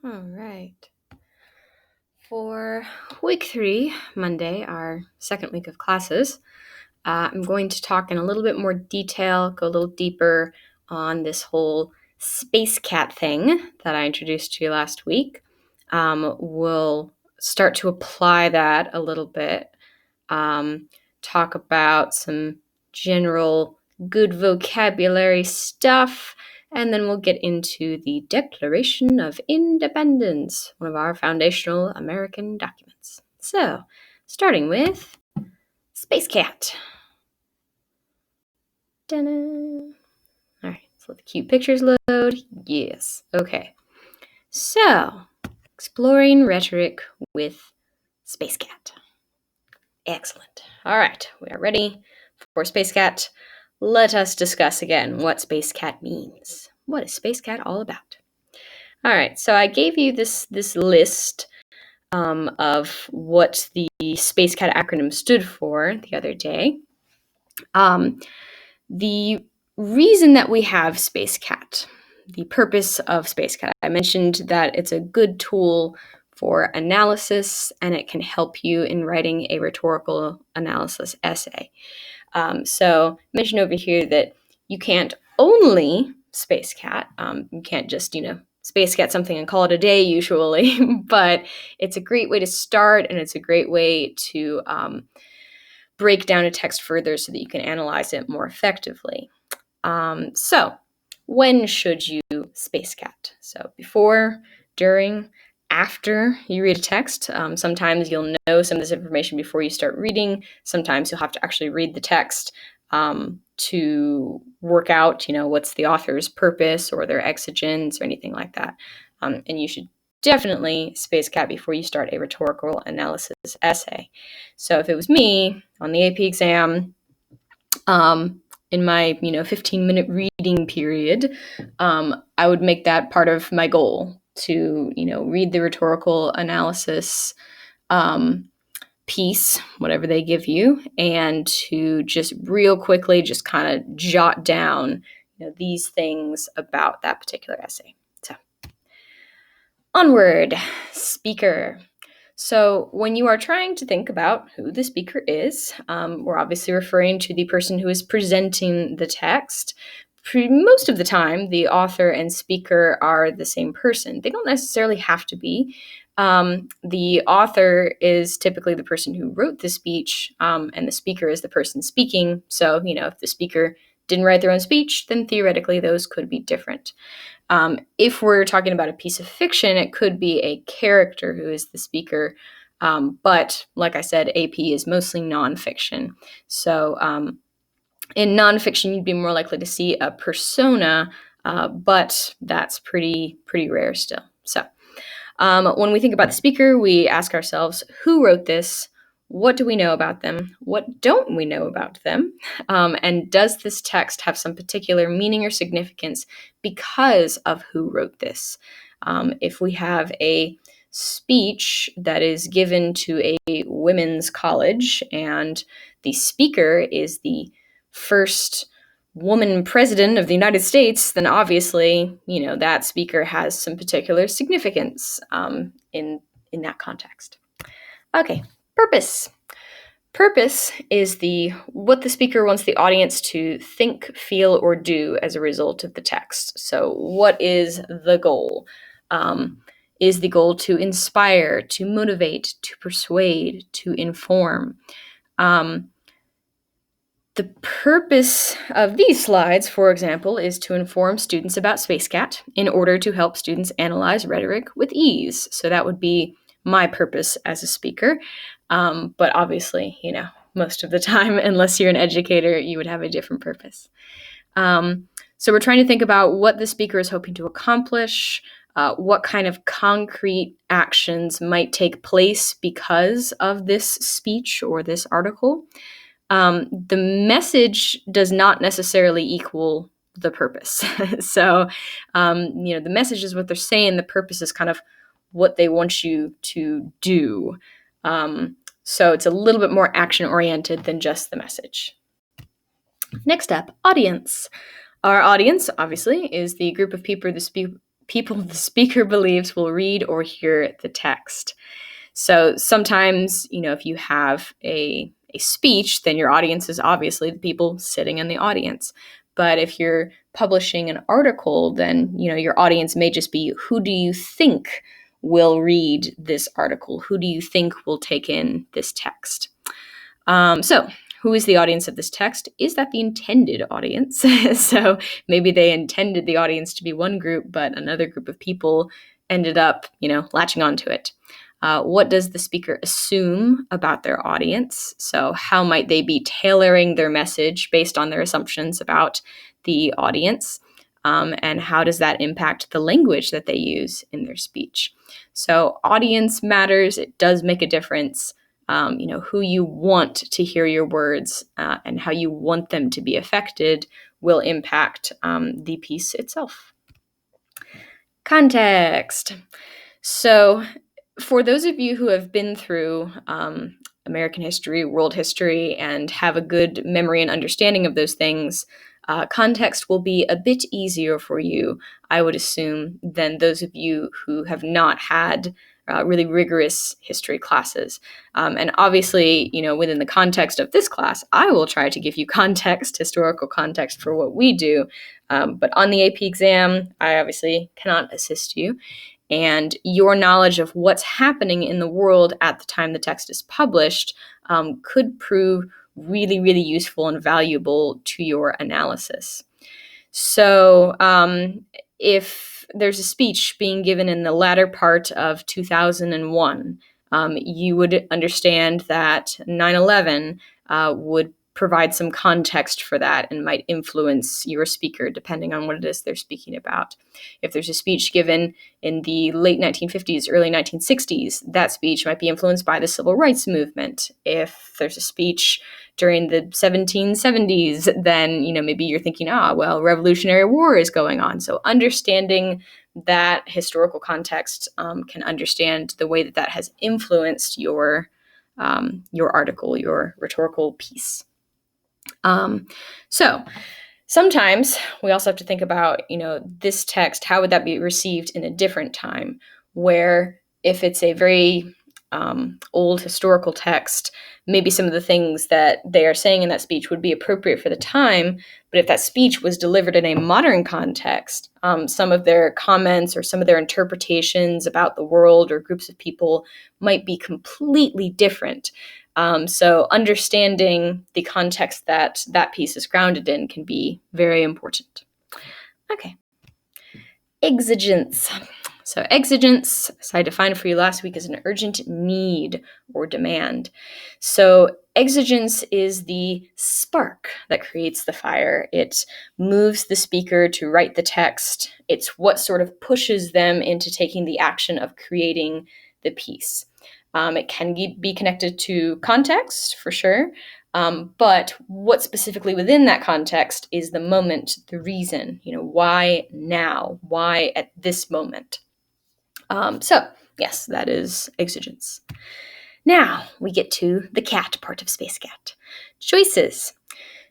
All right. For week 3, Monday, our second week of classes, I'm going to talk in a little bit more detail, go a little deeper on this whole SPACECAT thing that I introduced to you last week. We'll start to apply that a little bit, talk about some general good vocabulary stuff, and then we'll get into the Declaration of Independence, one of our foundational American documents. So, starting with SPACECAT. Ta-da. All right, let's let the cute pictures load. Yes, okay. So, exploring rhetoric with SPACECAT. Excellent. All right, we are ready for SPACECAT. Let us discuss again what SPACECAT means. What is SPACECAT all about? All right, so I gave you this list of what the SPACECAT acronym stood for the other day. The reason that we have SPACECAT, the purpose of SPACECAT, I mentioned that it's a good tool for analysis and it can help you in writing a rhetorical analysis essay. So I mentioned over here that you can't only SPACECAT. You can't just, SPACECAT something and call it a day usually, but it's a great way to start and it's a great way to break down a text further so that you can analyze it more effectively. So when should you SPACECAT? So before, during, after you read a text. Sometimes you'll know some of this information before you start reading. Sometimes you'll have to actually read the text to work out, what's the author's purpose or their exigence or anything like that. And you should definitely SPACECAT before you start a rhetorical analysis essay. So if it was me on the AP exam, in my 15-minute reading period, I would make that part of my goal to read the rhetorical analysis piece, whatever they give you, and to just real quickly just kind of jot down these things about that particular essay. So onward, speaker. So when you are trying to think about who the speaker is, we're obviously referring to the person who is presenting the text. Most of the time, the author and speaker are the same person. They don't necessarily have to be. The author is typically the person who wrote the speech, and the speaker is the person speaking. So, if the speaker didn't write their own speech, then theoretically those could be different. If we're talking about a piece of fiction, it could be a character who is the speaker. But like I said, AP is mostly nonfiction. So in nonfiction, you'd be more likely to see a persona, but that's pretty rare still. So when we think about the speaker, we ask ourselves, who wrote this? What do we know about them? What don't we know about them? And does this text have some particular meaning or significance because of who wrote this? If we have a speech that is given to a women's college and the speaker is the first woman president of the United States, then obviously, that speaker has some particular significance in that context. Okay. Purpose. Purpose is what the speaker wants the audience to think, feel, or do as a result of the text. So what is the goal? Is the goal to inspire, to motivate, to persuade, to inform? The purpose of these slides, for example, is to inform students about SPACECAT in order to help students analyze rhetoric with ease. So that would be my purpose as a speaker. But obviously, most of the time, unless you're an educator, you would have a different purpose. So we're trying to think about what the speaker is hoping to accomplish, what kind of concrete actions might take place because of this speech or this article. The message does not necessarily equal the purpose. So, the message is what they're saying. The purpose is kind of what they want you to do. So it's a little bit more action-oriented than just the message. Next up, audience. Our audience, obviously, is the group of people people the speaker believes will read or hear the text. So sometimes, if you have a speech, then your audience is obviously the people sitting in the audience. But if you're publishing an article, then, your audience may just be, who do you think will read this article? Who do you think will take in this text? So who is the audience of this text? Is that the intended audience? So maybe they intended the audience to be one group, but another group of people ended up, latching onto it. What does the speaker assume about their audience? So how might they be tailoring their message based on their assumptions about the audience? And how does that impact the language that they use in their speech? So audience matters. It does make a difference. Who you want to hear your words and how you want them to be affected will impact the piece itself. Context. So for those of you who have been through American history, world history, and have a good memory and understanding of those things, context will be a bit easier for you, I would assume, than those of you who have not had really rigorous history classes. And obviously, within the context of this class, I will try to give you context, historical context for what we do. But on the AP exam, I obviously cannot assist you. And your knowledge of what's happening in the world at the time the text is published could prove really, really useful and valuable to your analysis. So if there's a speech being given in the latter part of 2001, you would understand that 9/11 would provide some context for that and might influence your speaker depending on what it is they're speaking about. If there's a speech given in the late 1950s, early 1960s, that speech might be influenced by the civil rights movement. If there's a speech during the 1770s, then, maybe you're thinking, Revolutionary War is going on. So understanding that historical context can understand the way that has influenced your article, your rhetorical piece. So sometimes we also have to think about, this text, how would that be received in a different time, where if it's a very old historical text, maybe some of the things that they are saying in that speech would be appropriate for the time. But if that speech was delivered in a modern context, some of their comments or some of their interpretations about the world or groups of people might be completely different. So understanding the context that that piece is grounded in can be very important. Okay. Exigence. So exigence, as I defined for you last week, is an urgent need or demand. So exigence is the spark that creates the fire. It moves the speaker to write the text. It's what sort of pushes them into taking the action of creating the piece. It can be connected to context, for sure. But what specifically within that context is the moment, the reason, why now? Why at this moment? So, yes, that is exigence. Now we get to the cat part of SPACECAT. Choices.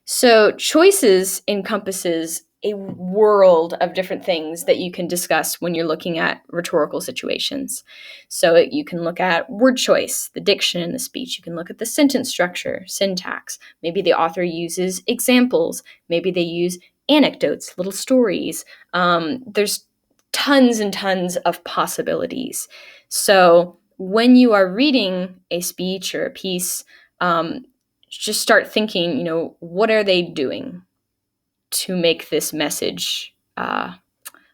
So choices encompasses a world of different things that you can discuss when you're looking at rhetorical situations. So you can look at word choice, the diction in the speech. You can look at the sentence structure, syntax. Maybe the author uses examples. Maybe they use anecdotes, little stories. There's tons and tons of possibilities. So when you are reading a speech or a piece, just start thinking, what are they doing to make this message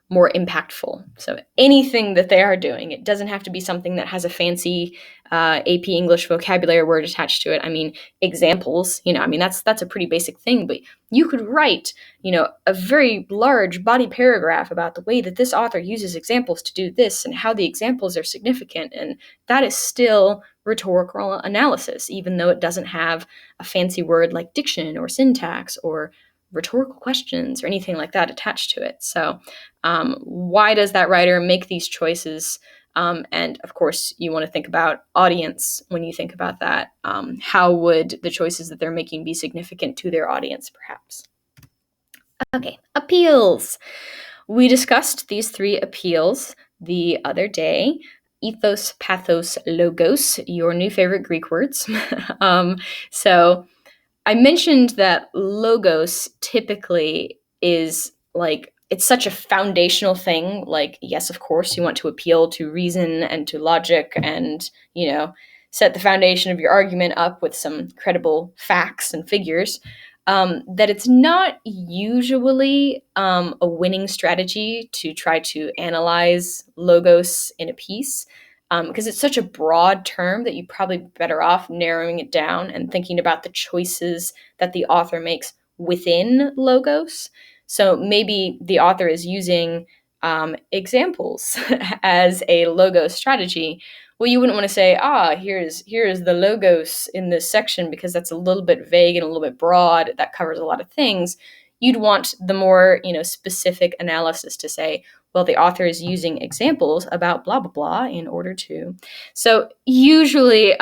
more impactful? So anything that they are doing, it doesn't have to be something that has a fancy AP English vocabulary word attached to it. I mean, examples, that's a pretty basic thing, but you could write, a very large body paragraph about the way that this author uses examples to do this and how the examples are significant. And that is still rhetorical analysis, even though it doesn't have a fancy word like diction or syntax or rhetorical questions or anything like that attached to it. So why does that writer make these choices? And of course, you want to think about audience when you think about that. How would the choices that they're making be significant to their audience, perhaps? Okay, appeals. We discussed these 3 appeals the other day. Ethos, pathos, logos, your new favorite Greek words. So I mentioned that logos typically is like, it's such a foundational thing. Like, yes, of course, you want to appeal to reason and to logic and, set the foundation of your argument up with some credible facts and figures. That it's not usually a winning strategy to try to analyze logos in a piece, because it's such a broad term that you're probably better off narrowing it down and thinking about the choices that the author makes within logos. So maybe the author is using examples as a logo strategy. Well, you wouldn't want to say, here's the logos in this section, because that's a little bit vague and a little bit broad. That covers a lot of things. You'd want the more, specific analysis to say, well, the author is using examples about blah, blah, blah in order to. So usually,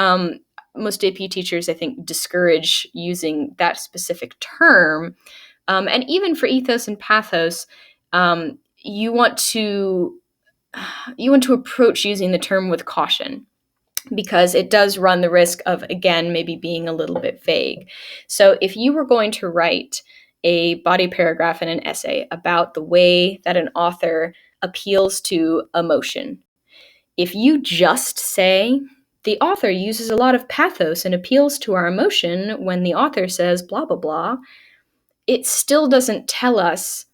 most AP teachers, I think, discourage using that specific term. And even for ethos and pathos, you want to approach using the term with caution, because it does run the risk of, again, maybe being a little bit vague. So if you were going to write a body paragraph in an essay about the way that an author appeals to emotion, if you just say, the author uses a lot of pathos and appeals to our emotion when the author says blah, blah, blah, it still doesn't tell us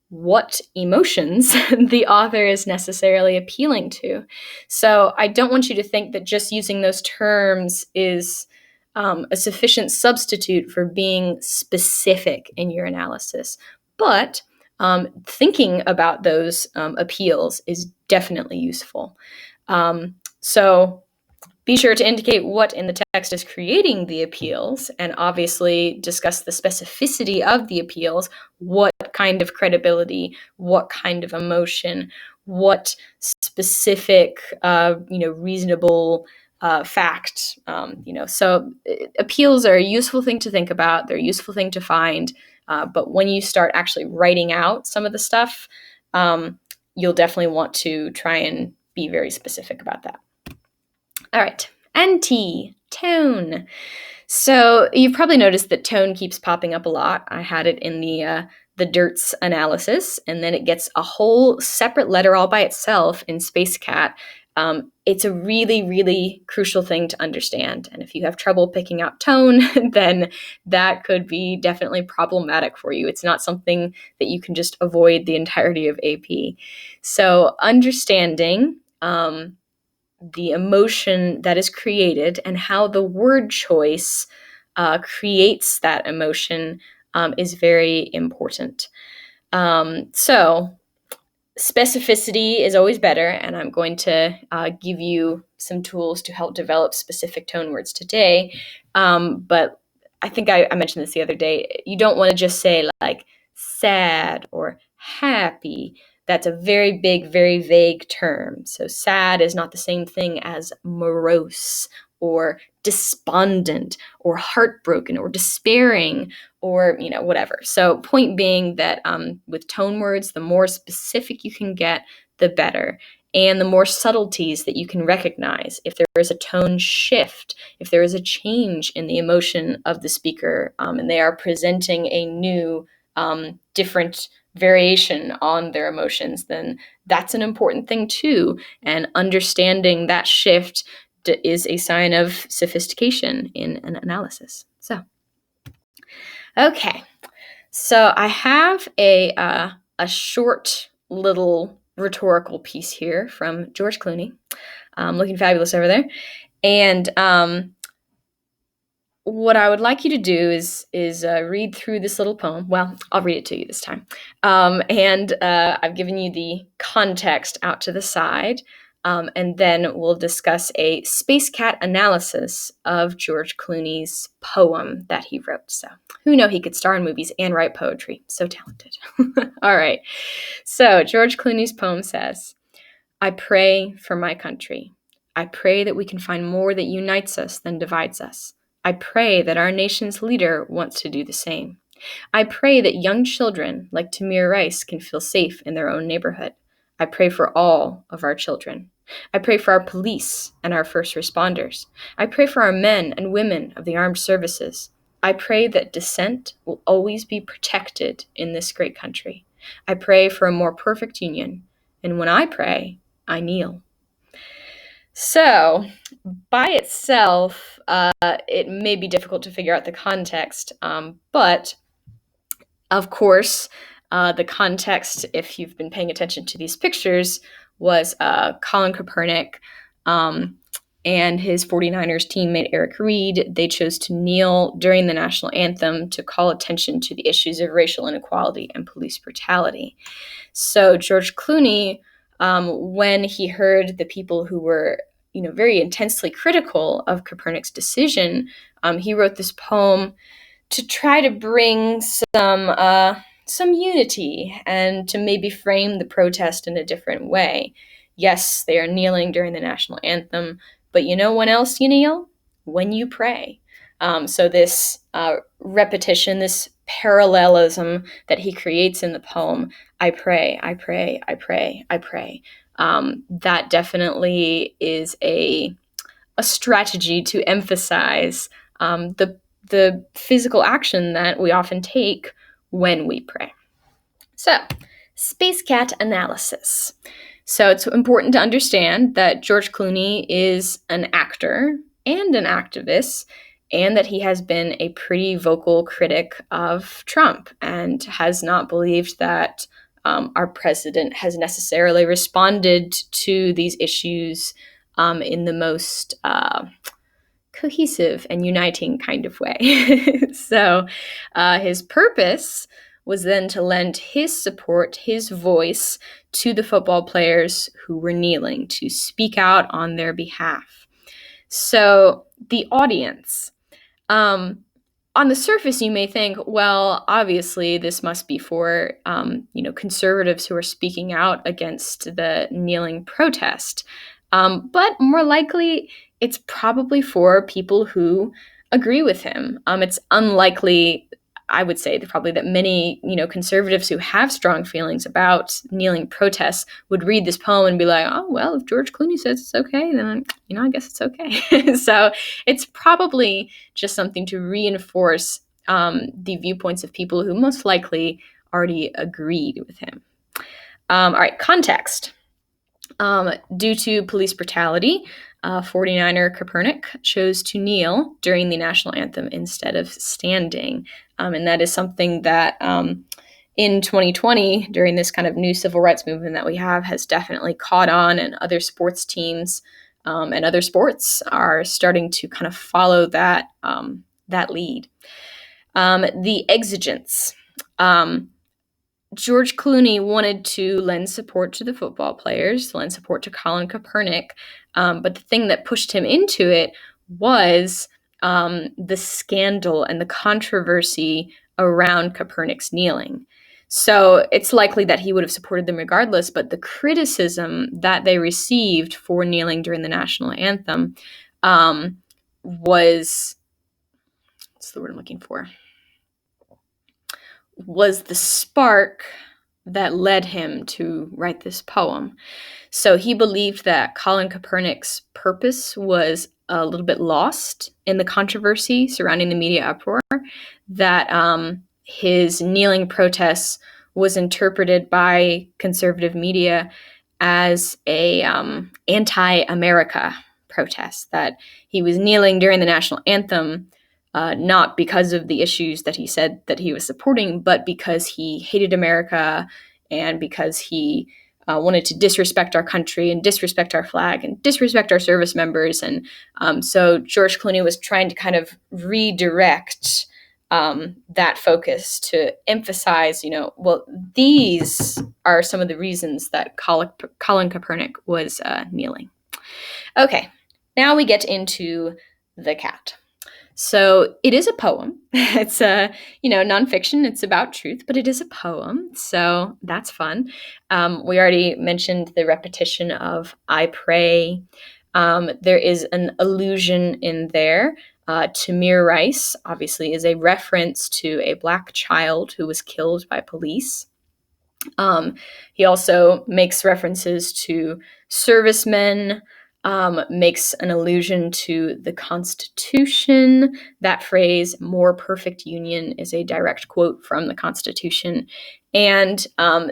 what emotions the author is necessarily appealing to. So I don't want you to think that just using those terms is a sufficient substitute for being specific in your analysis. But thinking about those appeals is definitely useful. So be sure to indicate what in the text is creating the appeals, and obviously discuss the specificity of the appeals. What kind of credibility, what kind of emotion, what specific, reasonable fact. So appeals are a useful thing to think about. They're a useful thing to find. But when you start actually writing out some of the stuff, you'll definitely want to try and be very specific about that. All right, N-T, tone. So you've probably noticed that tone keeps popping up a lot. I had it in the DIRTS analysis, and then it gets a whole separate letter all by itself in SPACECAT. It's a really, really crucial thing to understand. And if you have trouble picking out tone, then that could be definitely problematic for you. It's not something that you can just avoid the entirety of AP. So understanding the emotion that is created and how the word choice creates that emotion is very important. So specificity is always better, and I'm going to give you some tools to help develop specific tone words today. But I think I mentioned this the other day. You don't want to just say like sad or happy. That's a very big, very vague term. So sad is not the same thing as morose or despondent or heartbroken or despairing or, whatever. So point being that with tone words, the more specific you can get, the better. And the more subtleties that you can recognize. If there is a tone shift, if there is a change in the emotion of the speaker, and they are presenting a new, different variation on their emotions, then that's an important thing too. And understanding that shift is a sign of sophistication in an analysis. So, okay. So I have a short little rhetorical piece here from George Clooney, looking fabulous over there. And what I would like you to do is read through this little poem. Well, I'll read it to you this time. And I've given you the context out to the side. And then we'll discuss a SPACECAT analysis of George Clooney's poem that he wrote. So who knew he could star in movies and write poetry? So talented. All right. So George Clooney's poem says, I pray for my country. I pray that we can find more that unites us than divides us. I pray that our nation's leader wants to do the same. I pray that young children like Tamir Rice can feel safe in their own neighborhood. I pray for all of our children. I pray for our police and our first responders. I pray for our men and women of the armed services. I pray that dissent will always be protected in this great country. I pray for a more perfect union. And when I pray, I kneel. So, by itself, it may be difficult to figure out the context, but of course, the context, if you've been paying attention to these pictures, was Colin Kaepernick and his 49ers teammate Eric Reed. They chose to kneel during the national anthem to call attention to the issues of racial inequality and police brutality. So George Clooney, when he heard the people who were very intensely critical of Kaepernick's decision, he wrote this poem to try to bring some unity and to maybe frame the protest in a different way. Yes, they are kneeling during the national anthem, but you know when else you kneel? When you pray. So this repetition, this parallelism that he creates in the poem, I pray, I pray, I pray, I pray, that definitely is a strategy to emphasize the physical action that we often take when we pray. So, SPACECAT analysis. So it's important to understand that George Clooney is an actor and an activist, and that he has been a pretty vocal critic of Trump and has not believed that our president has necessarily responded to these issues in the most cohesive and uniting kind of way. So his purpose was then to lend his support, his voice, to the football players who were kneeling, to speak out on their behalf. So the audience. On the surface, you may think, well, obviously this must be for conservatives who are speaking out against the kneeling protest. But more likely, it's probably for people who agree with him. It's unlikely, I would say, probably that many, conservatives who have strong feelings about kneeling protests would read this poem and be like, oh, well, if George Clooney says it's okay, then, I guess it's okay. So it's probably just something to reinforce the viewpoints of people who most likely already agreed with him. All right, context. Due to police brutality, 49er Kaepernick chose to kneel during the national anthem instead of standing. And that is something that in 2020, during this kind of new civil rights movement that we have, has definitely caught on, and other sports teams and other sports are starting to kind of follow that lead. The exigence. George Clooney wanted to lend support to the football players, lend support to Colin Kaepernick, but the thing that pushed him into it was the scandal and the controversy around Kaepernick's kneeling. So it's likely that he would have supported them regardless, but the criticism that they received for kneeling during the national anthem was, what's the word I'm looking for? Was the spark that led him to write this poem. So he believed that Colin Kaepernick's purpose was a little bit lost in the controversy surrounding the media uproar, that his kneeling protests was interpreted by conservative media as a anti-America protest, that he was kneeling during the national anthem not because of the issues that he said that he was supporting, but because he hated America and because he wanted to disrespect our country and disrespect our flag and disrespect our service members. And so George Clooney was trying to kind of redirect that focus to emphasize, well, these are some of the reasons that Colin Kaepernick was kneeling. Okay, now we get into The Cat. So it is a poem. It's nonfiction. It's about truth, but it is a poem. So that's fun. We already mentioned the repetition of I pray. There is an allusion in there Tamir Rice, obviously, is a reference to a Black child who was killed by police. He also makes references to servicemen, makes an allusion to the Constitution. That phrase, more perfect union, is a direct quote from the Constitution. And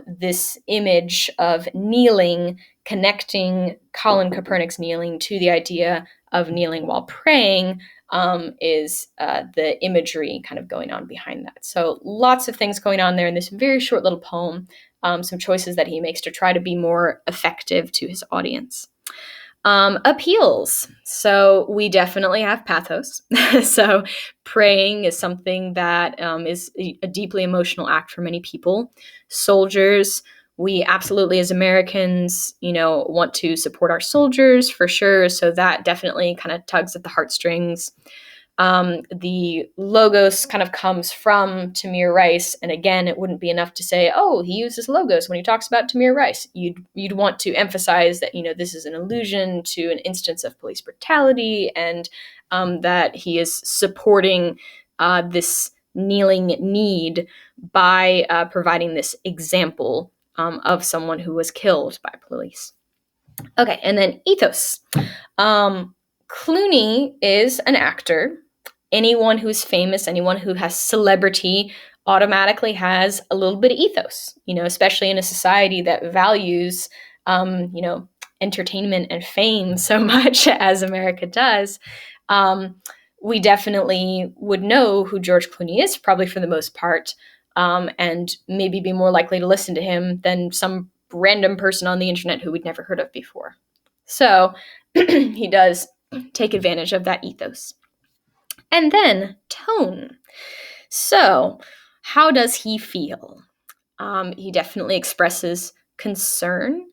this image of kneeling, connecting Colin Copernic's kneeling to the idea of kneeling while praying, is the imagery kind of going on behind that. So lots of things going on there in this very short little poem. Some choices that he makes to try to be more effective to his audience. Appeals. So we definitely have pathos. So praying is something that is a deeply emotional act for many people. Soldiers, we absolutely, as Americans, want to support our soldiers for sure. So that definitely kind of tugs at the heartstrings. The logos kind of comes from Tamir Rice, and again, it wouldn't be enough to say, "Oh, he uses logos when he talks about Tamir Rice." You'd want to emphasize that this is an allusion to an instance of police brutality, and that he is supporting this kneeling need by providing this example of someone who was killed by police. Okay, and then ethos. Clooney is an actor. Anyone who's famous, anyone who has celebrity automatically has a little bit of ethos, especially in a society that values, entertainment and fame so much as America does. We definitely would know who George Clooney is, probably for the most part, and maybe be more likely to listen to him than some random person on the internet who we'd never heard of before. So he does take advantage of that ethos. And then tone. So how does he feel? He definitely expresses concern.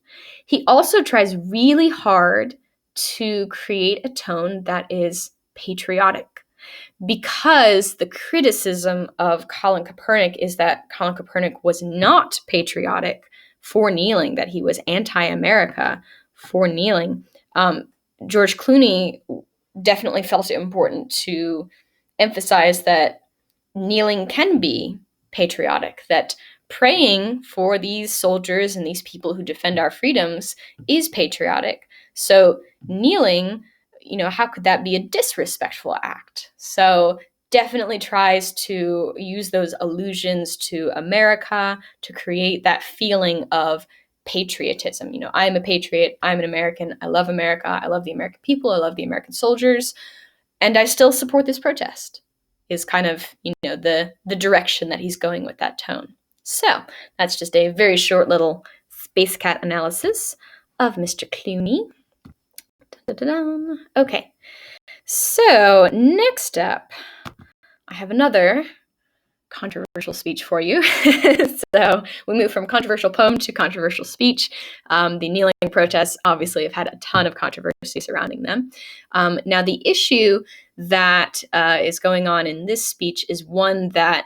He also tries really hard to create a tone that is patriotic, because the criticism of Colin Copernic is that Colin Copernic was not patriotic for kneeling, that he was anti-America for kneeling. George Clooney definitely felt it important to emphasize that kneeling can be patriotic, that praying for these soldiers and these people who defend our freedoms is patriotic. So kneeling, how could that be a disrespectful act? So definitely tries to use those allusions to America to create that feeling of patriotism. I'm a patriot, I'm an American, I love America, I love the American people, I love the American soldiers, and I still support this protest, is kind of, the direction that he's going with that tone. So that's just a very short little SPACECAT analysis of Mr. Clooney. Da-da-da. Okay, so next up, I have another controversial speech for you. So we move from controversial poem to controversial speech. The kneeling protests obviously have had a ton of controversy surrounding them. Now, the issue that is going on in this speech is one that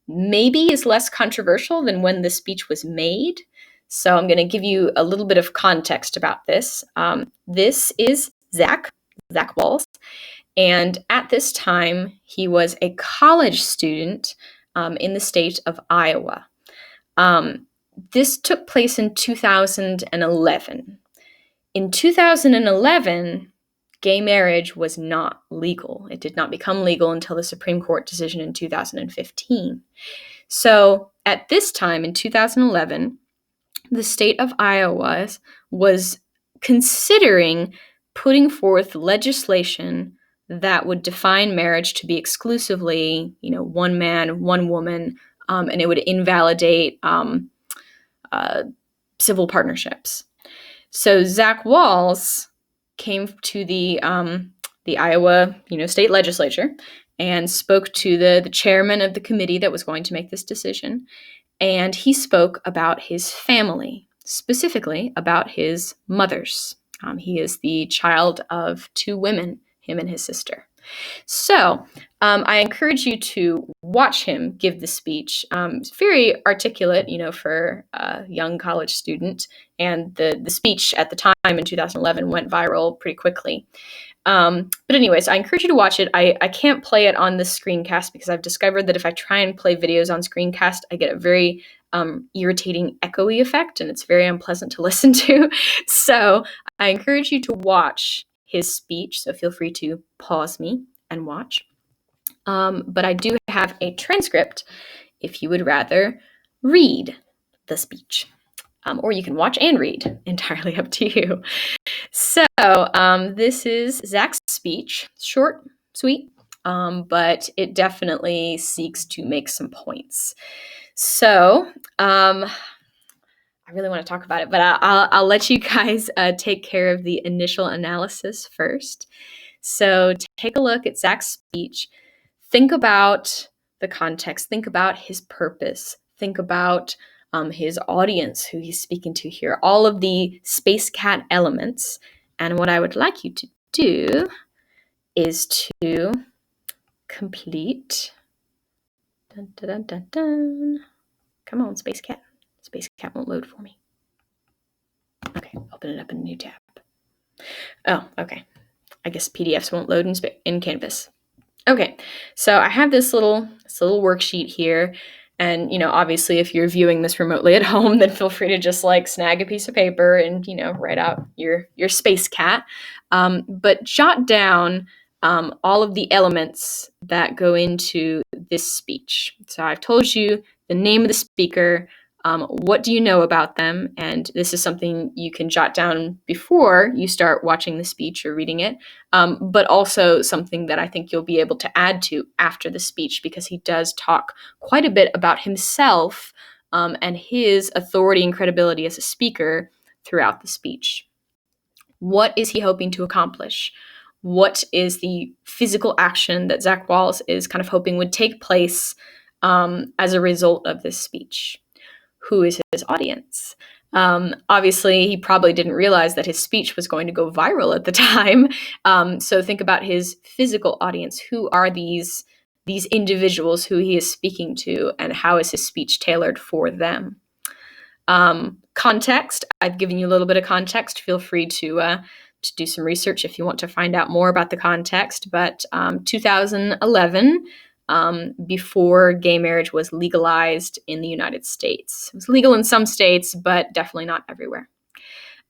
maybe is less controversial than when the speech was made. So I'm going to give you a little bit of context about this. This is Zach Walls. And at this time, he was a college student in the state of Iowa. This took place in 2011. In 2011, gay marriage was not legal. It did not become legal until the Supreme Court decision in 2015. So at this time, in 2011, the state of Iowa was considering putting forth legislation that would define marriage to be exclusively, one man, one woman, and it would invalidate civil partnerships. So Zach Walls came to the Iowa, state legislature and spoke to the chairman of the committee that was going to make this decision. And he spoke about his family, specifically about his mothers. He is the child of two women, him and his sister. So I encourage you to watch him give the speech. It's very articulate, for a young college student. And the speech at the time in 2011 went viral pretty quickly. But anyways, I encourage you to watch it. I can't play it on the screencast because I've discovered that if I try and play videos on screencast, I get a very irritating echoey effect, and it's very unpleasant to listen to. So I encourage you to watch his speech. So feel free to pause me and watch. But I do have a transcript if you would rather read the speech. Or you can watch and read, entirely up to you. So this is Zach's speech, short, sweet, but it definitely seeks to make some points. So I really want to talk about it, but I'll let you guys take care of the initial analysis first. So take a look at Zach's speech. Think about the context. Think about his purpose. Think about his audience, who he's speaking to here. All of the SPACECAT elements. And what I would like you to do is to complete. Dun, dun, dun, dun, dun. Come on, SPACECAT. SPACECAT won't load for me. Okay, open it up in a new tab. Oh, okay. I guess PDFs won't load in Canvas. Okay, so I have this little worksheet here. And, obviously, if you're viewing this remotely at home, then feel free to just snag a piece of paper and, write out your SPACECAT. But jot down all of the elements that go into this speech. So I've told you the name of the speaker, what do you know about them? And this is something you can jot down before you start watching the speech or reading it, but also something that I think you'll be able to add to after the speech, because he does talk quite a bit about himself and his authority and credibility as a speaker throughout the speech. What is he hoping to accomplish? What is the physical action that Zach Walls is kind of hoping would take place as a result of this speech? Who is his audience? Obviously, he probably didn't realize that his speech was going to go viral at the time. So think about his physical audience. Who are these individuals who he is speaking to, and how is his speech tailored for them? Context. I've given you a little bit of context. Feel free to do some research if you want to find out more about the context. But 2011, before gay marriage was legalized in the United States. It was legal in some states, but definitely not everywhere.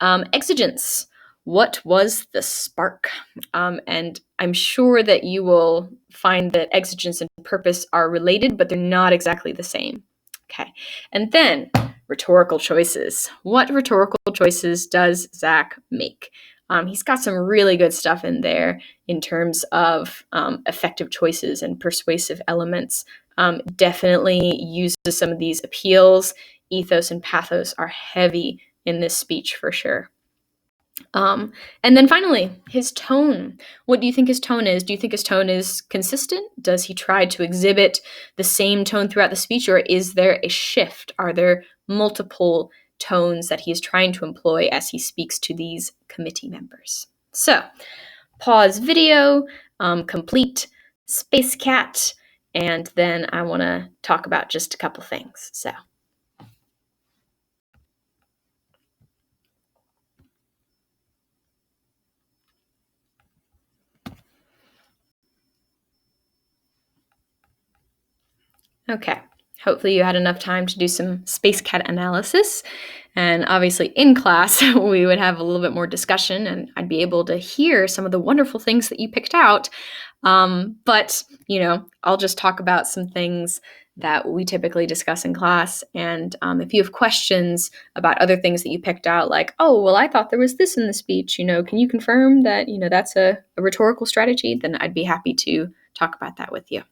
Exigence. What was the spark? And I'm sure that you will find that exigence and purpose are related, but they're not exactly the same. Okay. And then rhetorical choices. What rhetorical choices does Zach make? He's got some really good stuff in there in terms of effective choices and persuasive elements. Definitely uses some of these appeals. Ethos and pathos are heavy in this speech for sure. And then finally, his tone. What do you think his tone is? Do you think his tone is consistent? Does he try to exhibit the same tone throughout the speech, or is there a shift? Are there multiple tones that he is trying to employ as he speaks to these committee members? So, pause video, complete SPACECAT, and then I want to talk about just a couple things. So. Okay, hopefully you had enough time to do some SPACECAT analysis. And obviously in class, we would have a little bit more discussion and I'd be able to hear some of the wonderful things that you picked out. But, I'll just talk about some things that we typically discuss in class. And if you have questions about other things that you picked out, like, oh, well, I thought there was this in the speech, can you confirm that, that's a rhetorical strategy? Then I'd be happy to talk about that with you.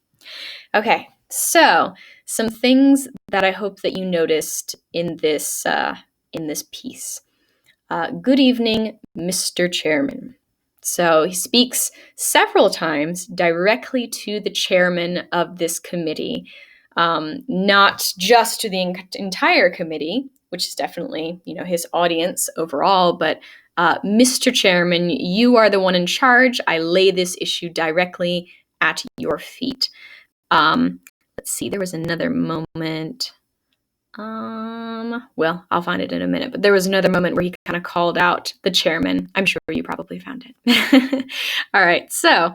Okay, so some things that I hope that you noticed in this piece. Good evening, Mr. Chairman. So he speaks several times directly to the chairman of this committee, not just to the entire committee, which is definitely, his audience overall, but Mr. Chairman, you are the one in charge. I lay this issue directly at your feet. Let's see, there was another moment. Well, I'll find it in a minute, but there was another moment where he kind of called out the chairman. I'm sure you probably found it. All right, so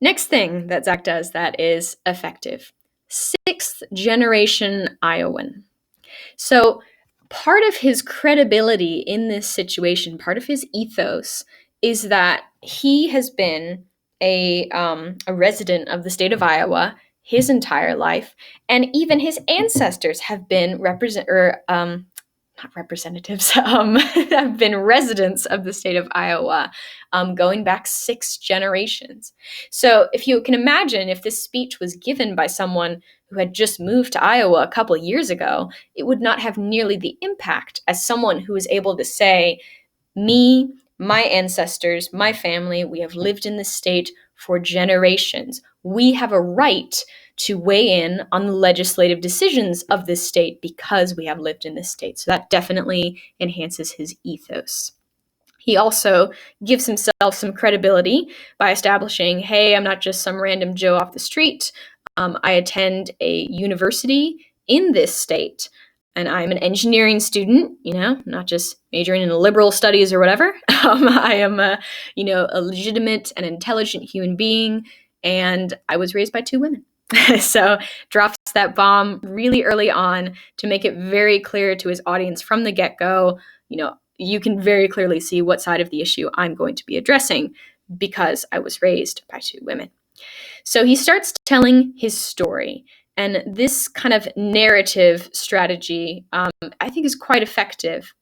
next thing that Zach does that is effective. 6th generation Iowan. So part of his credibility in this situation, part of his ethos, is that he has been a resident of the state of Iowa his entire life, and even his ancestors have been not representatives, have been residents of the state of Iowa, going back 6 generations. So if you can imagine, if this speech was given by someone who had just moved to Iowa a couple years ago, it would not have nearly the impact as someone who is able to say, me, my ancestors, my family, we have lived in this state for generations. We have a right to weigh in on the legislative decisions of this state because we have lived in this state. So that definitely enhances his ethos. He also gives himself some credibility by establishing, hey, I'm not just some random Joe off the street. I attend a university in this state, and I'm an engineering student, not just majoring in liberal studies or whatever. I am a legitimate and intelligent human being, and I was raised by 2 women. So drops that bomb really early on to make it very clear to his audience from the get-go, you can very clearly see what side of the issue I'm going to be addressing because I was raised by 2 women. So he starts telling his story, and this kind of narrative strategy, I think, is quite effective.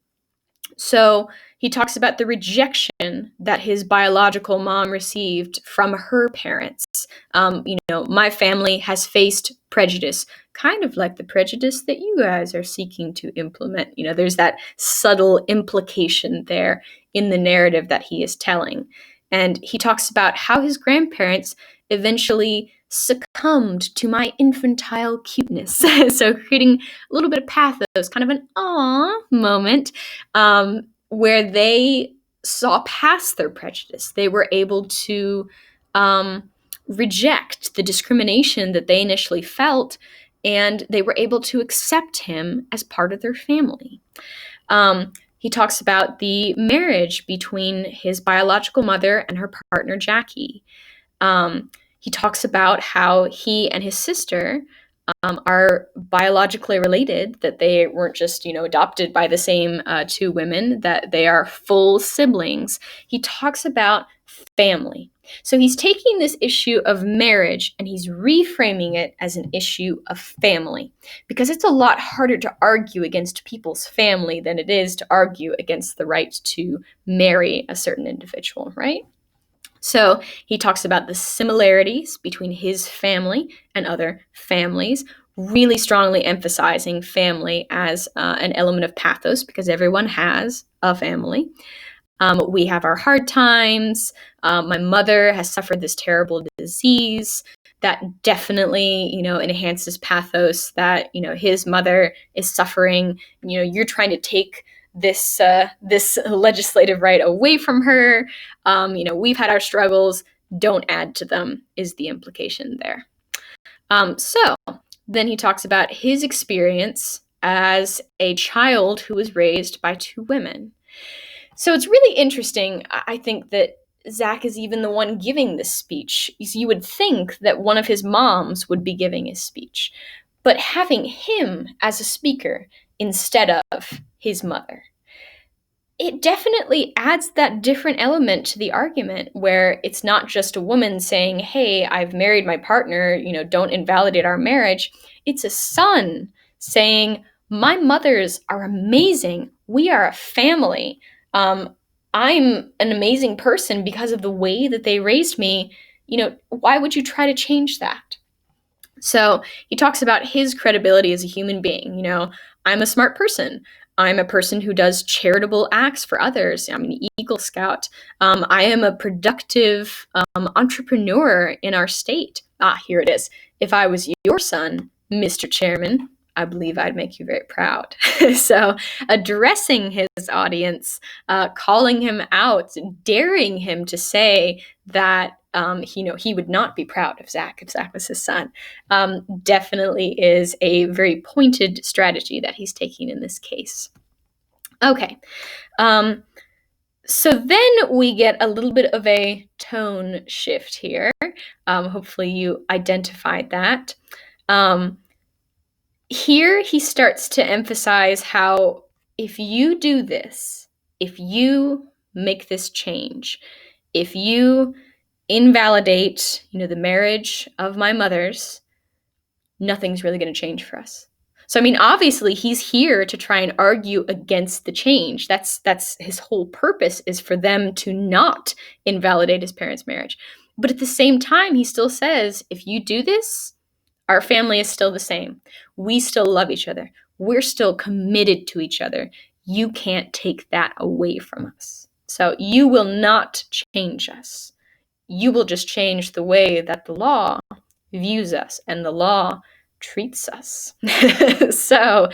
So he talks about the rejection that his biological mom received from her parents. My family has faced prejudice, kind of like the prejudice that you guys are seeking to implement. There's that subtle implication there in the narrative that he is telling. And he talks about how his grandparents eventually succumbed to my infantile cuteness. So creating a little bit of pathos, kind of an aw moment, where they saw past their prejudice. They were able to reject the discrimination that they initially felt, and they were able to accept him as part of their family. He talks about the marriage between his biological mother and her partner, Jackie. He talks about how he and his sister are biologically related, that they weren't just, adopted by the same 2 women, that they are full siblings. He talks about family. So he's taking this issue of marriage and he's reframing it as an issue of family, because it's a lot harder to argue against people's family than it is to argue against the right to marry a certain individual, right? So he talks about the similarities between his family and other families, really strongly emphasizing family as an element of pathos, because everyone has a family. We have our hard times. My mother has suffered this terrible disease that definitely, enhances pathos, that, his mother is suffering. You're trying to take this legislative right away from her. We've had our struggles. Don't add to them is the implication there. So then he talks about his experience as a child who was raised by 2 women. So it's really interesting, I think, that Zach is even the one giving this speech. You would think that one of his moms would be giving his speech, but having him as a speaker instead of his mother, it definitely adds that different element to the argument, where it's not just a woman saying, hey, I've married my partner, don't invalidate our marriage. It's a son saying, my mothers are amazing. We are a family. I'm an amazing person because of the way that they raised me. Why would you try to change that? So he talks about his credibility as a human being. I'm a smart person. I'm a person who does charitable acts for others. I'm an Eagle Scout. I am a productive entrepreneur in our state. Here it is. If I was your son, Mr. Chairman, I believe I'd make you very proud. So addressing his audience, calling him out, daring him to say that he would not be proud of Zach if Zach was his son, definitely is a very pointed strategy that he's taking in this case. Okay. So then we get a little bit of a tone shift here. Hopefully you identified that. Here he starts to emphasize how if you do this, if you make this change, if you invalidate, the marriage of my mother's, nothing's really going to change for us. So, I mean, obviously he's here to try and argue against the change. That's his whole purpose, is for them to not invalidate his parents' marriage. But at the same time, he still says, if you do this, our family is still the same. We still love each other. We're still committed to each other. You can't take that away from us. So you will not change us. You will just change the way that the law views us and the law treats us. So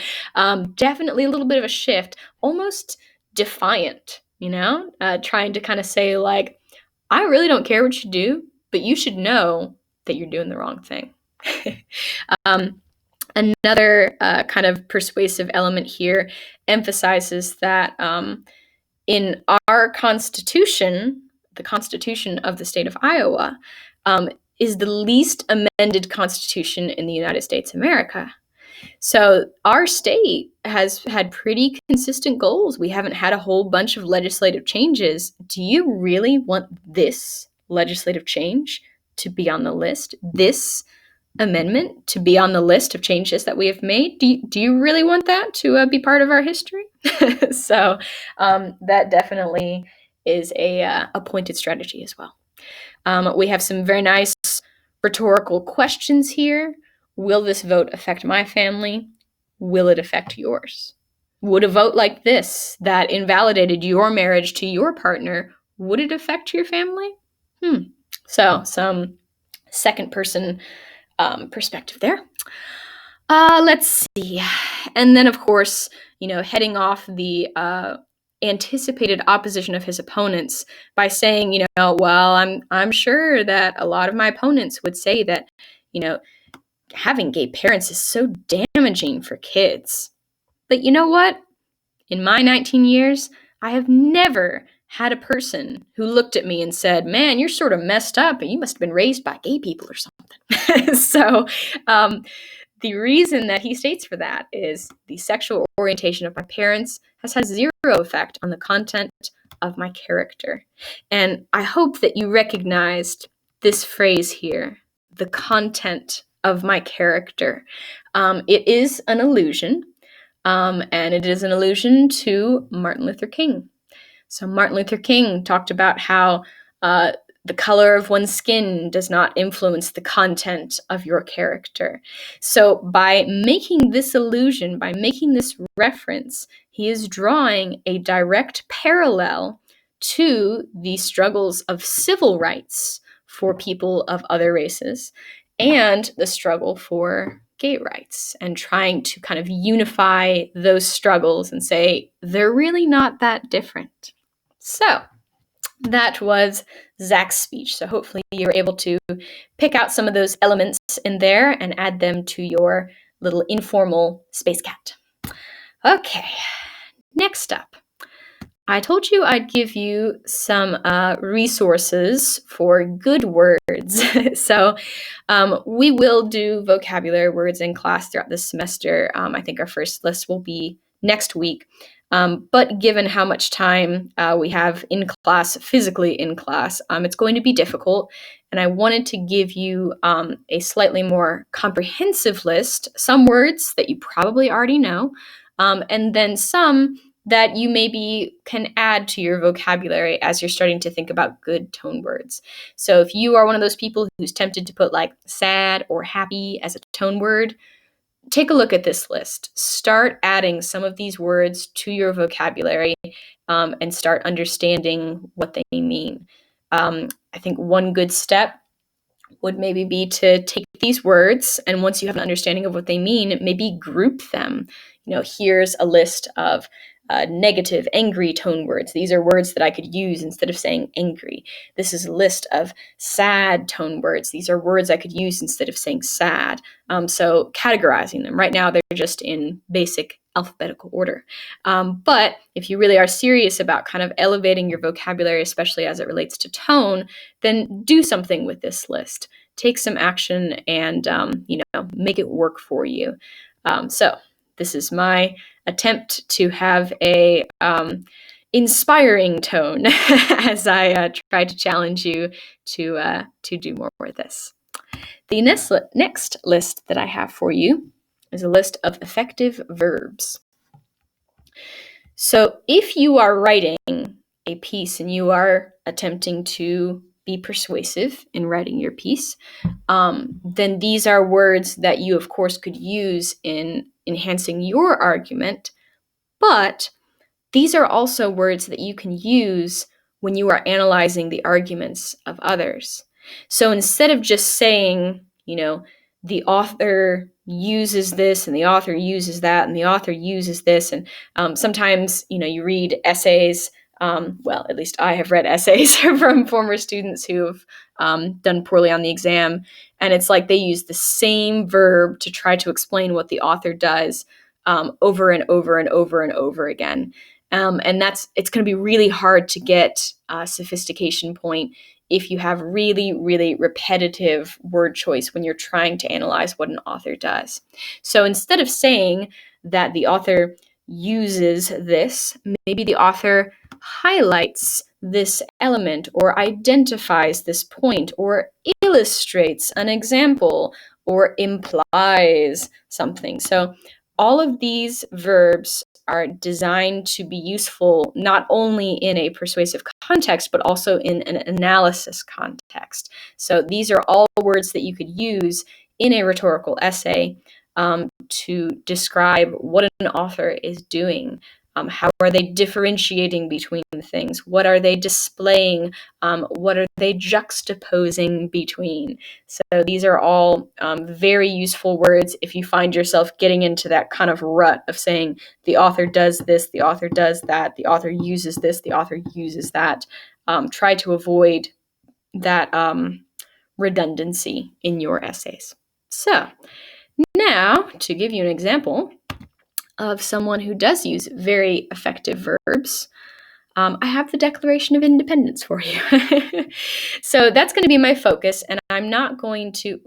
definitely a little bit of a shift, almost defiant, trying to kind of say, like, I really don't care what you do, but you should know that you're doing the wrong thing. Another kind of persuasive element here emphasizes that in our Constitution, the Constitution of the state of Iowa, is the least amended constitution in the United States of America. So our state has had pretty consistent goals. We haven't had a whole bunch of legislative changes. Do you really want this legislative change to be on the list? This amendment to be on the list of changes that we have made? Do you really want that to be part of our history? So that definitely is a pointed strategy as well. We have some very nice rhetorical questions here. Will this vote affect my family? Will it affect yours? Would a vote like this that invalidated your marriage to your partner, would it affect your family? So some second person perspective there. Let's see. And then, of course, heading off the anticipated opposition of his opponents by saying, well, I'm sure that a lot of my opponents would say that, having gay parents is so damaging for kids. But you know what? In my 19 years, I have never had a person who looked at me and said, man, you're sort of messed up and you must have been raised by gay people or something. So the reason that he states for that is the sexual orientation of my parents has had zero effect on the content of my character. And I hope that you recognized this phrase here, the content of my character. It is an allusion, and it is an allusion to Martin Luther King. So Martin Luther King talked about how the color of one's skin does not influence the content of your character. So by making this allusion, by making this reference, he is drawing a direct parallel to the struggles of civil rights for people of other races and the struggle for gay rights, and trying to kind of unify those struggles and say they're really not that different. So that was Zach's speech. So hopefully you were able to pick out some of those elements in there and add them to your little informal SPACECAT. Okay, next up. I told you I'd give you some resources for good words. So we will do vocabulary words in class throughout this semester. I think our first list will be next week. But given how much time we have in class, physically in class, it's going to be difficult. And I wanted to give you a slightly more comprehensive list, some words that you probably already know, and then some that you maybe can add to your vocabulary as you're starting to think about good tone words. So if you are one of those people who's tempted to put like sad or happy as a tone word, take a look at this list. Start adding some of these words to your vocabulary and start understanding what they mean. I think one good step would maybe be to take these words, and once you have an understanding of what they mean, maybe group them. Here's a list of negative, angry tone words. These are words that I could use instead of saying angry. This is a list of sad tone words. These are words I could use instead of saying sad. So categorizing them. Right now, they're just in basic alphabetical order. But if you really are serious about kind of elevating your vocabulary, especially as it relates to tone, then do something with this list. Take some action and, make it work for you. So this is my attempt to have a inspiring tone as I try to challenge you to do more with this. The next list that I have for you is a list of effective verbs. So if you are writing a piece and you are attempting to be persuasive in writing your piece, then these are words that you, of course, could use in enhancing your argument, but these are also words that you can use when you are analyzing the arguments of others. So instead of just saying, the author uses this and the author uses that and the author uses this, and sometimes, you read essays. Well, at least I have read essays from former students who have done poorly on the exam, and it's like they use the same verb to try to explain what the author does over and over and over and over again. And it's going to be really hard to get a sophistication point if you have really, really repetitive word choice when you're trying to analyze what an author does. So instead of saying that the author uses this, maybe the author highlights this element or identifies this point or illustrates an example or implies something. So all of these verbs are designed to be useful not only in a persuasive context, but also in an analysis context. So these are all words that you could use in a rhetorical essay to describe what an author is doing. How are they differentiating between things? What are they displaying? What are they juxtaposing between? So these are all very useful words if you find yourself getting into that kind of rut of saying the author does this, the author does that, the author uses this, the author uses that. Try to avoid that redundancy in your essays. So now, to give you an example of someone who does use very effective verbs, I have the Declaration of Independence for you. So that's going to be my focus, and I'm not going to,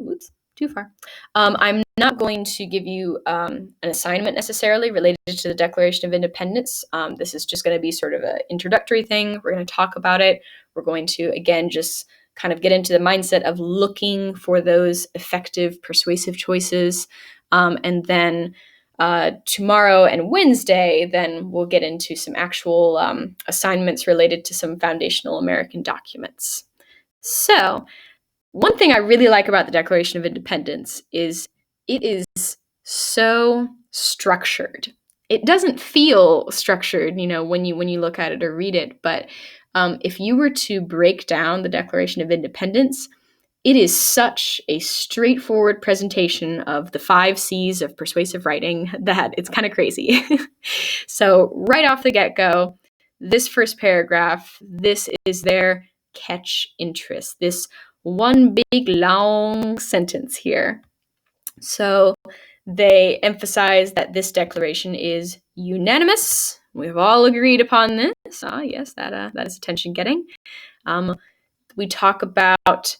I'm not going to give you an assignment necessarily related to the Declaration of Independence. This is just going to be sort of an introductory thing. We're going to talk about it. We're going to, again, just kind of get into the mindset of looking for those effective, persuasive choices. And then tomorrow and Wednesday, then we'll get into some actual assignments related to some foundational American documents. So one thing I really like about the Declaration of Independence is it is so structured. It doesn't feel structured, when you look at it or read it, but if you were to break down the Declaration of Independence, it is such a straightforward presentation of the 5 C's of persuasive writing that it's kind of crazy. So right off the get-go, this first paragraph, this is their catch interest, this one big long sentence here. So they emphasize that this declaration is unanimous. We've all agreed upon this. Yes, that is attention-getting. We talk about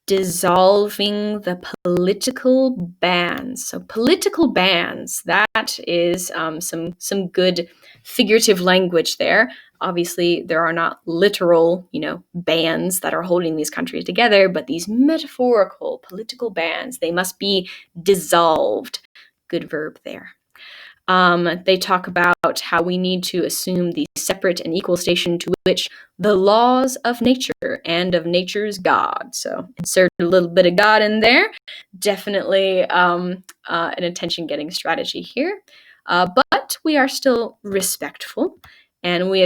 dissolving the political bans. So political bans, that is some good figurative language there. Obviously, there are not literal, bans that are holding these countries together, but these metaphorical political bans, they must be dissolved. Good verb there. They talk about how we need to assume the separate and equal station to which the laws of nature and of nature's God. So insert a little bit of God in there. Definitely an attention-getting strategy here. But we are still respectful. and we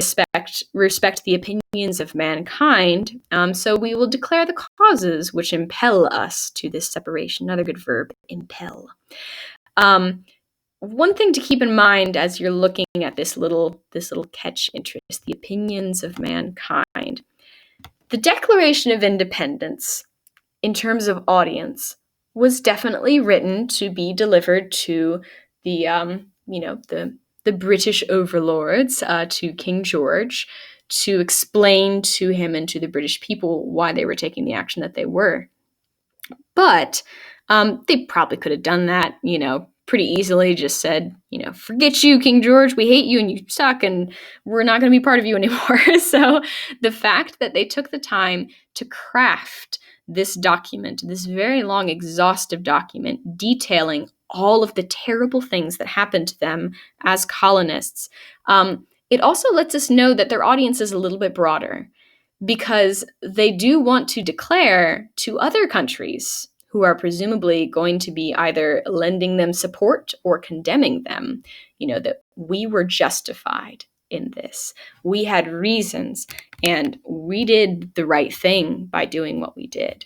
respect the opinions of mankind, so we will declare the causes which impel us to this separation. Another good verb, impel. One thing to keep in mind as you're looking at this little catch interest, the opinions of mankind. The Declaration of Independence, in terms of audience, was definitely written to be delivered to the British overlords, to King George, to explain to him and to the British people why they were taking the action that they were. But they probably could have done that, pretty easily, just said, forget you, King George, we hate you and you suck and we're not going to be part of you anymore. So the fact that they took the time to craft this document, this very long, exhaustive document detailing all of the terrible things that happened to them as colonists, it also lets us know that their audience is a little bit broader, because they do want to declare to other countries who are presumably going to be either lending them support or condemning them, that we were justified in this. We had reasons, and we did the right thing by doing what we did.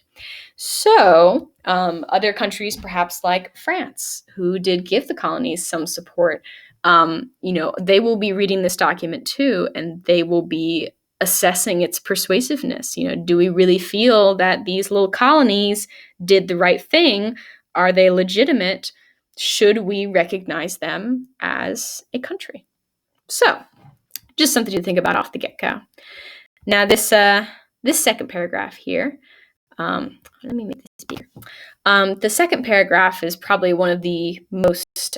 So other countries, perhaps like France, who did give the colonies some support, they will be reading this document too, and they will be assessing its persuasiveness. Do we really feel that these little colonies did the right thing? Are they legitimate? Should we recognize them as a country? So, just something to think about off the get-go. Now, this second paragraph here. Let me make this bigger. The second paragraph is probably one of the most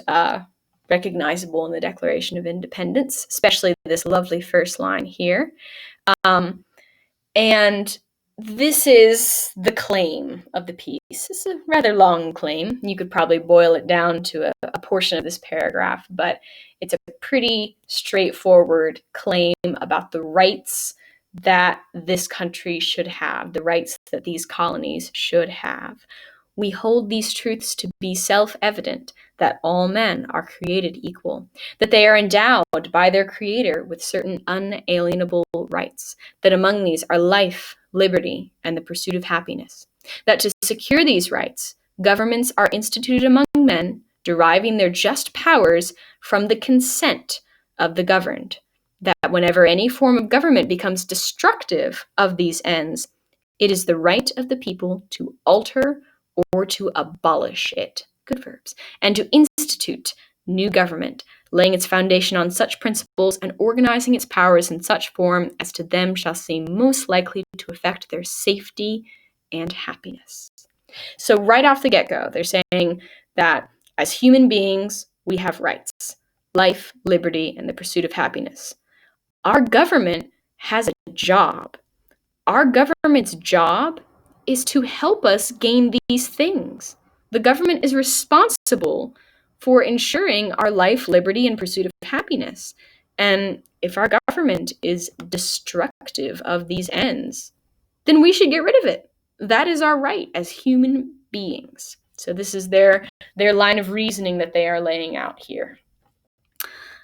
recognizable in the Declaration of Independence, especially this lovely first line here. And this is the claim of the piece. It's a rather long claim. You could probably boil it down to a portion of this paragraph, but it's a pretty straightforward claim about the rights that this country should have, the rights that these colonies should have. We hold these truths to be self-evident, that all men are created equal, that they are endowed by their Creator with certain unalienable rights, that among these are life, liberty, and the pursuit of happiness, that to secure these rights, governments are instituted among men, deriving their just powers from the consent of the governed, that whenever any form of government becomes destructive of these ends, it is the right of the people to alter or to abolish it, good verbs, and to institute new government, laying its foundation on such principles and organizing its powers in such form as to them shall seem most likely to affect their safety and happiness. So right off the get-go, they're saying that as human beings, we have rights, life, liberty, and the pursuit of happiness. Our government has a job. Our government's job is to help us gain these things. The government is responsible for ensuring our life, liberty, and pursuit of happiness. And if our government is destructive of these ends, then we should get rid of it. That is our right as human beings. So this is their line of reasoning that they are laying out here.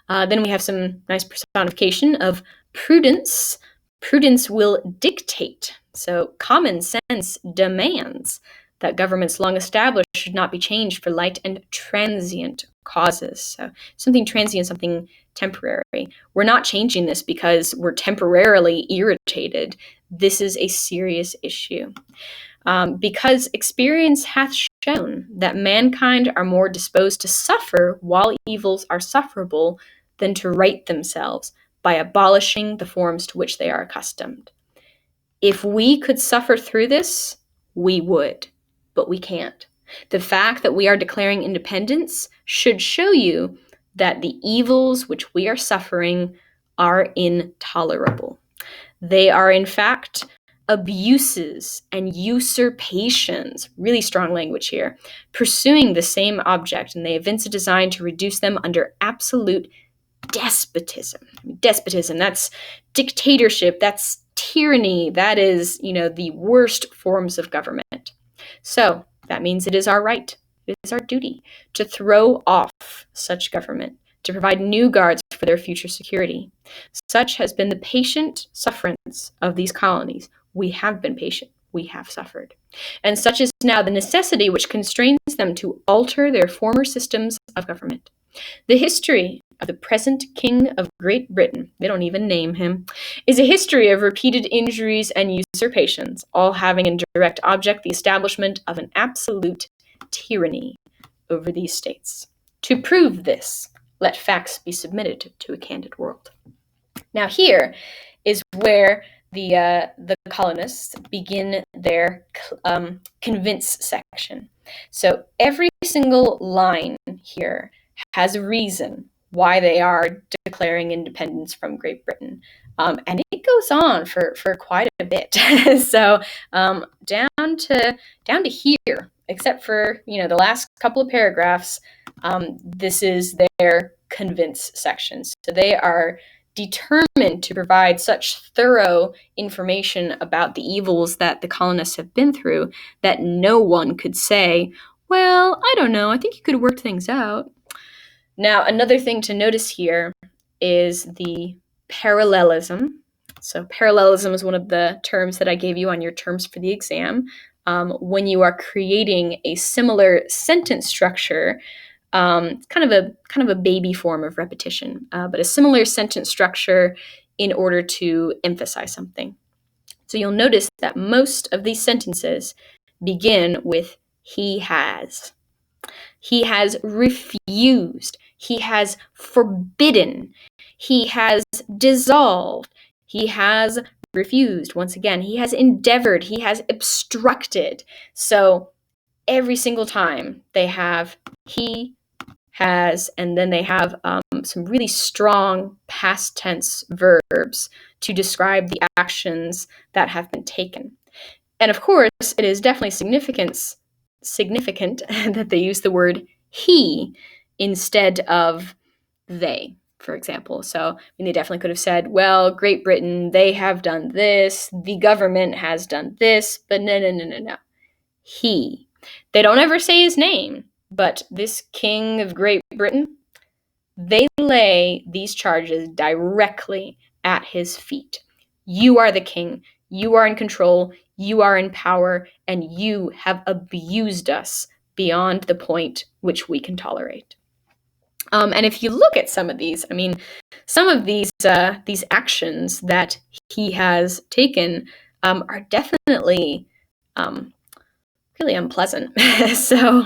Then we have some nice personification of prudence. Prudence will dictate. So common sense demands that governments long established should not be changed for light and transient causes. So something transient, something temporary. We're not changing this because we're temporarily irritated. This is a serious issue. Because experience hath shown that mankind are more disposed to suffer while evils are sufferable than to right themselves by abolishing the forms to which they are accustomed. If we could suffer through this, we would, but we can't. The fact that we are declaring independence should show you that the evils which we are suffering are intolerable. They are, in fact, abuses and usurpations, really strong language here, pursuing the same object, and they evince a design to reduce them under absolute despotism. Despotism, that's dictatorship, that's tyranny, that is, the worst forms of government. So that means it is our right, it is our duty to throw off such government, to provide new guards for their future security. Such has been the patient sufferance of these colonies. We have been patient. We have suffered. And such is now the necessity which constrains them to alter their former systems of government. The history of the present King of Great Britain, they don't even name him, is a history of repeated injuries and usurpations, all having in direct object the establishment of an absolute tyranny over these states. To prove this, let facts be submitted to a candid world. Now here is where the colonists begin their convince section. So every single line here has a reason why they are declaring independence from Great Britain. And it goes on for quite a bit. So down to here, except for the last couple of paragraphs, this is their convince section. So they are determined to provide such thorough information about the evils that the colonists have been through that no one could say, well, I don't know, I think you could have worked things out. Now, another thing to notice here is the parallelism. So parallelism is one of the terms that I gave you on your terms for the exam. When you are creating a similar sentence structure, it's kind of a baby form of repetition, but a similar sentence structure in order to emphasize something. So you'll notice that most of these sentences begin with he has. He has refused. He has forbidden. He has dissolved. He has refused. Once again, he has endeavored. He has obstructed. So every single time they have he has, and then they have some really strong past tense verbs to describe the actions that have been taken. And of course, it is definitely significant that they use the word he instead of they, for example. So they definitely could have said, well, Great Britain, they have done this, the government has done this, but no. He. They don't ever say his name, but this King of Great Britain, they lay these charges directly at his feet. You are the king. You are in control. You are in power, and you have abused us beyond the point which we can tolerate. And if you look at some of these, some of these actions that he has taken are definitely really unpleasant. So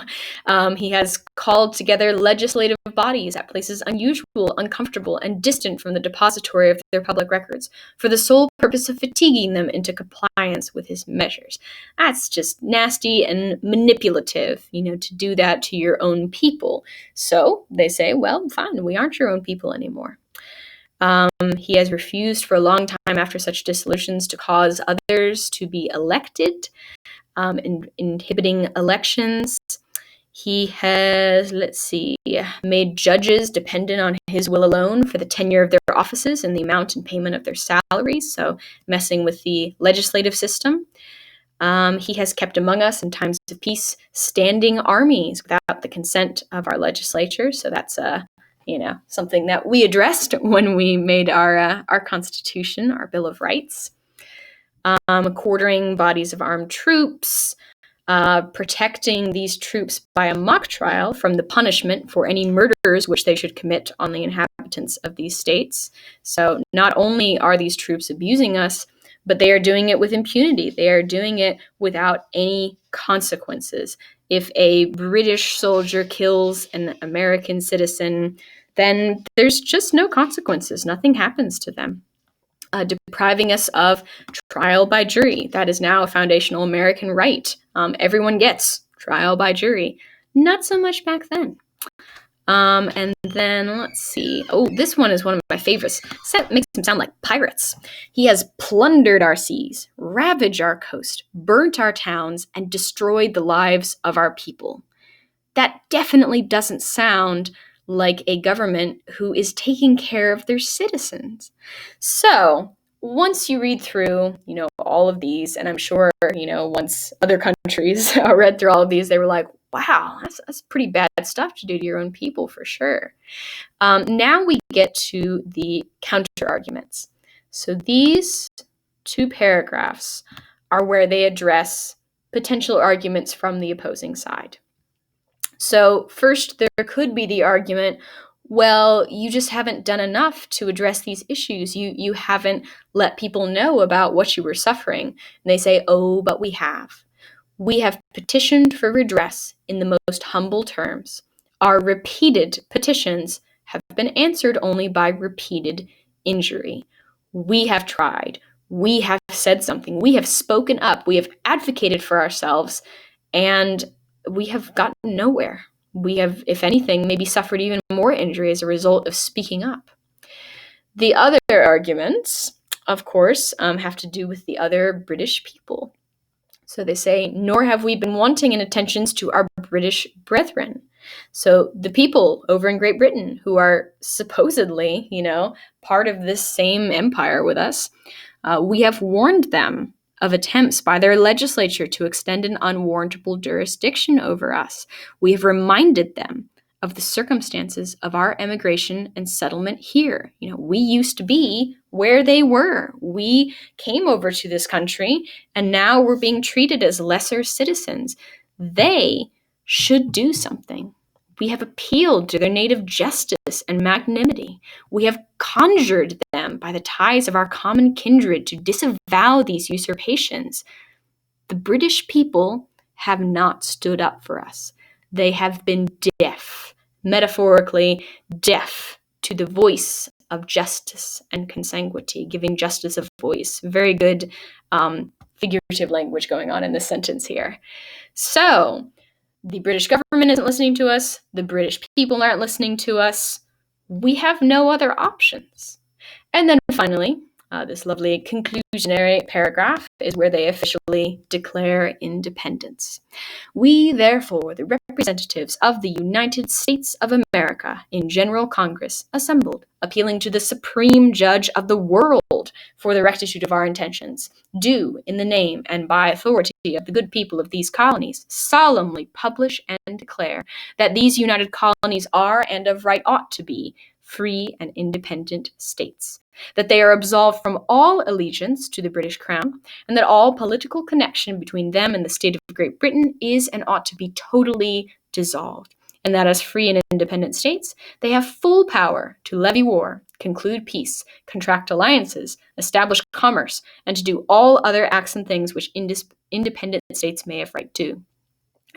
he has called together legislative bodies at places unusual, uncomfortable, and distant from the depository of their public records for the sole purpose of fatiguing them into compliance with his measures. That's just nasty and manipulative, to do that to your own people. So they say, well, fine, we aren't your own people anymore. He has refused for a long time after such dissolutions to cause others to be elected, inhibiting elections. He has, made judges dependent on his will alone for the tenure of their offices and the amount and payment of their salaries, so messing with the legislative system. He has kept among us in times of peace standing armies without the consent of our legislature, so that's something that we addressed when we made our Constitution, our Bill of Rights. Quartering bodies of armed troops, protecting these troops by a mock trial from the punishment for any murders which they should commit on the inhabitants of these states. So not only are these troops abusing us, but they are doing it with impunity. They are doing it without any consequences. If a British soldier kills an American citizen, then there's just no consequences. Nothing happens to them. Depriving us of trial by jury. That is now a foundational American right. Everyone gets trial by jury. Not so much back then. And then let's see. Oh, this one is one of my favorites. That makes him sound like pirates. He has plundered our seas, ravaged our coast, burnt our towns, and destroyed the lives of our people. That definitely doesn't sound like a government who is taking care of their citizens. So once you read through, all of these, and I'm sure, once other countries read through all of these, they were like, wow, that's pretty bad stuff to do to your own people for sure. Now we get to the counter arguments. So these two paragraphs are where they address potential arguments from the opposing side. So first, there could be the argument, well, you just haven't done enough to address these issues. You haven't let people know about what you were suffering. And they say, oh, but we have. We have petitioned for redress in the most humble terms. Our repeated petitions have been answered only by repeated injury. We have tried. We have said something. We have spoken up. We have advocated for ourselves, and we have gotten nowhere. We have, if anything, maybe suffered even more injury as a result of speaking up. The other arguments, of course, have to do with the other British people. So they say, nor have we been wanting in attentions to our British brethren. So the people over in Great Britain who are supposedly, part of this same empire with us, we have warned them of attempts by their legislature to extend an unwarrantable jurisdiction over us. We have reminded them of the circumstances of our emigration and settlement here. We used to be where they were. We came over to this country, and now we're being treated as lesser citizens. They should do something. We have appealed to their native justice and magnanimity. We have conjured them by the ties of our common kindred to disavow these usurpations. The British people have not stood up for us. They have been deaf, metaphorically deaf, to the voice of justice and consanguinity, giving justice a voice. Very good figurative language going on in this sentence here. So, the British government isn't listening to us. The British people aren't listening to us. We have no other options. And then finally, this lovely conclusionary paragraph is where they officially declare independence. We, therefore, the representatives of the United States of America in General Congress, assembled, appealing to the Supreme Judge of the world for the rectitude of our intentions, do, in the name and by authority of the good people of these colonies, solemnly publish and declare that these united colonies are, and of right ought to be, free and independent states, that they are absolved from all allegiance to the British Crown, and that all political connection between them and the state of Great Britain is and ought to be totally dissolved, and that as free and independent states, they have full power to levy war, conclude peace, contract alliances, establish commerce, and to do all other acts and things which independent states may have right to.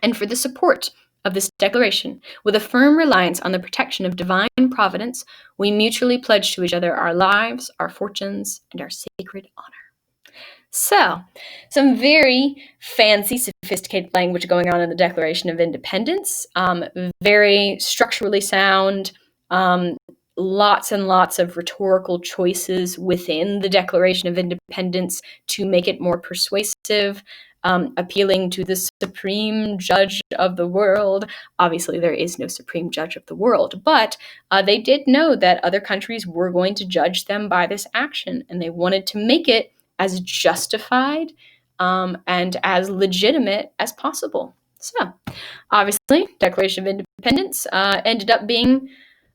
And for the support of this declaration, with a firm reliance on the protection of divine providence, we mutually pledge to each other our lives, our fortunes, and our sacred honor. So, some very fancy, sophisticated language going on in the Declaration of Independence, very structurally sound, lots and lots of rhetorical choices within the Declaration of Independence to make it more persuasive, appealing to the Supreme Judge of the world. Obviously, there is no Supreme Judge of the world, but they did know that other countries were going to judge them by this action, and they wanted to make it as justified and as legitimate as possible. So, obviously, Declaration of Independence ended up being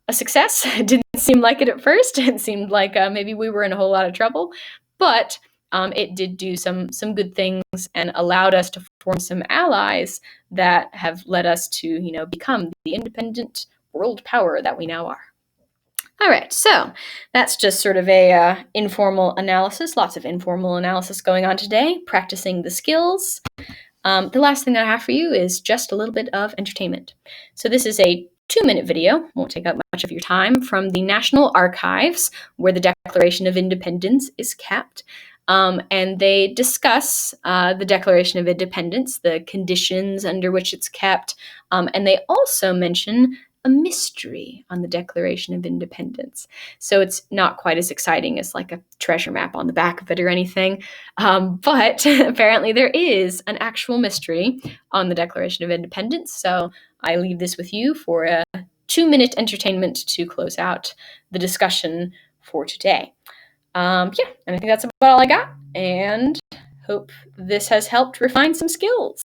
a success. It didn't seem like it at first. It seemed like maybe we were in a whole lot of trouble, but it did do some good things and allowed us to form some allies that have led us to, become the independent world power that we now are. All right, so that's just sort of a informal analysis. Lots of informal analysis going on today, practicing the skills. The last thing that I have for you is just a little bit of entertainment. So this is a 2-minute video, won't take up much of your time, from the National Archives, where the Declaration of Independence is kept. And they discuss the Declaration of Independence, the conditions under which it's kept, and they also mention a mystery on the Declaration of Independence. So it's not quite as exciting as like a treasure map on the back of it or anything, but apparently there is an actual mystery on the Declaration of Independence. So I leave this with you for a 2-minute entertainment to close out the discussion for today. And I think that's about all I got, and hope this has helped refine some skills.